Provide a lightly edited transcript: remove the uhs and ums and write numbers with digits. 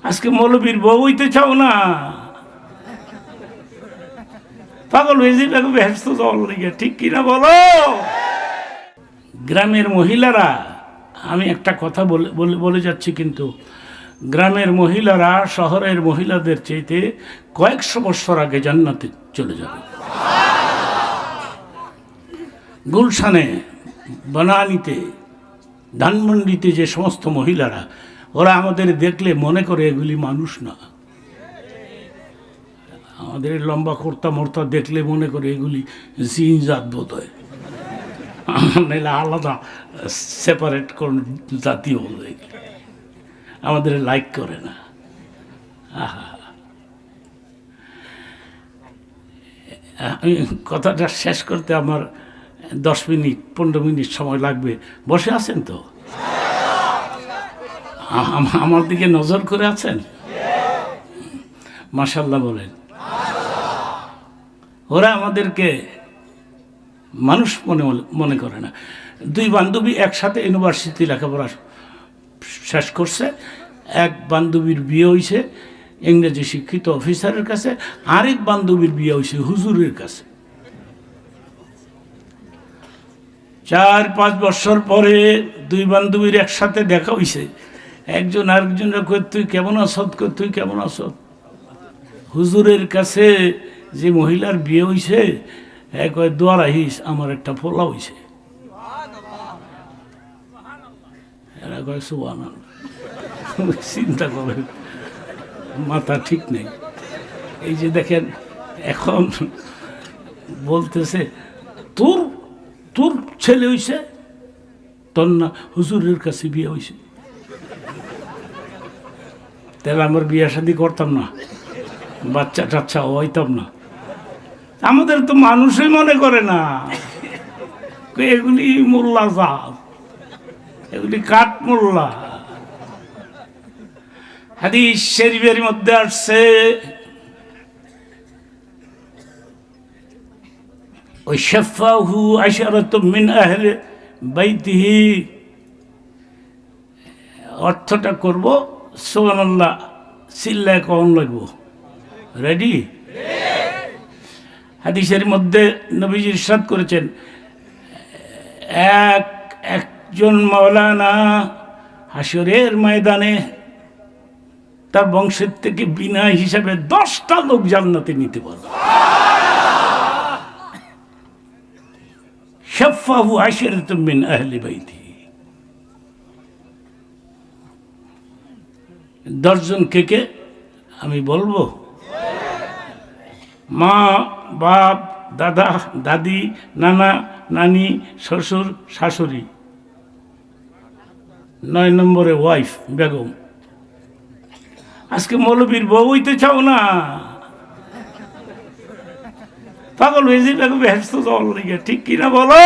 আজকে মৌলবীর বউ হইতে চাও না, পাগল হয়ে যাবে ব্যস্ত যাওয়ার লিগে, ঠিক কিনা বলো? গ্রামের মহিলারা, আমি একটা কথা বলে যাচ্ছি, কিন্তু গ্রামের মহিলারা শহরের মহিলাদের চাইতে কয়েকশো বছর আগে জান্নাতে চলে যাবে। গুলশানে, বনানীতে, ধানমন্ডিতে যে সমস্ত মহিলারা, ওরা আমাদের দেখলে মনে করে এগুলি মানুষ না। আমাদের লম্বা কর্তা মর্তা দেখলে মনে করে এগুলি জিনজাত বোধ হয়, নাহলে আলাদা সেপারেট কোন জাতীয় বোধ হয়, আমাদের লাইক করে না। আমি কথাটা শেষ করতে আমার 10 মিনিট 15 মিনিট সময় লাগবে। বসে আছেন তো? আমার দিকে নজর করে আছেন? মাশাআল্লাহ বলেন। ওরা আমাদেরকে মানুষ মনে করে না। 2 বান্ধবী একসাথে ইউনিভার্সিটি লেখাপড়া শেষ করছে। এক বান্ধবীর বিয়ে হয়েছে ইংরেজি শিক্ষিত অফিসারের কাছে, আরেক বান্ধবীর বিয়ে হয়েছে হুজুরের কাছে। 4-5 বছর পরে 2 বান্ধবীর একসাথে দেখা হয়েছে। একজন আরেকজনের কই তুই কেমন আছত, তুই কেমন আছত। হুজুরের কাছে যে মহিলার বিয়ে হয়েছে কয় দোয়া রাখিস, আমার একটা ফোলা হয়েছে। এরা কয় সুবহানাল্লাহ। চিন্তা করেন, মাথা ঠিক নেই। এই যে দেখেন এখন বলতেছে তোর তোর ছেলে হয়েছে, তোর না হুজুরের কাছে বিয়ে হয়েছে। তাহলে আমার বিয়ে শাদী করতাম না, বাচ্চা টাচ্চা হইতাম না। আমাদের তো মানুষই মনে করে না, এগুলি মোল্লা জাত, এগুলি কাঠ মোল্লা। হাদিস শরীফের মধ্যে আসছে ওই শাফাহু আশারাতুম মিন আহলি বাইতিহি, অর্থটা করব সুবহানাল্লাহ, চিল্লায় কখন লাগবো? রেডি? হাদিসের মধ্যে নবীজি ইরশাদ করেছেন, একজন মাওলানা হাসরের ময়দানে তার বংশের থেকে বিনা হিসাবে 10টা লোক জান্নাতে নিতে পারবে। শাফাহু আশারাতুম মিন আহলি বাইতি। 10 জন কে আমি বলবো? মা, বাপ, দাদা, দাদি, নানা, নানি, শ্বশুর, শাশুড়ি। 9 নম্বরে ওয়াইফ, বেগম। আজকে মৌলবীর বউ হইতে চাও না, পাগল হয়ে যাবে ব্যস্ত যাওয়ার লিগে, ঠিক কিনা বলো?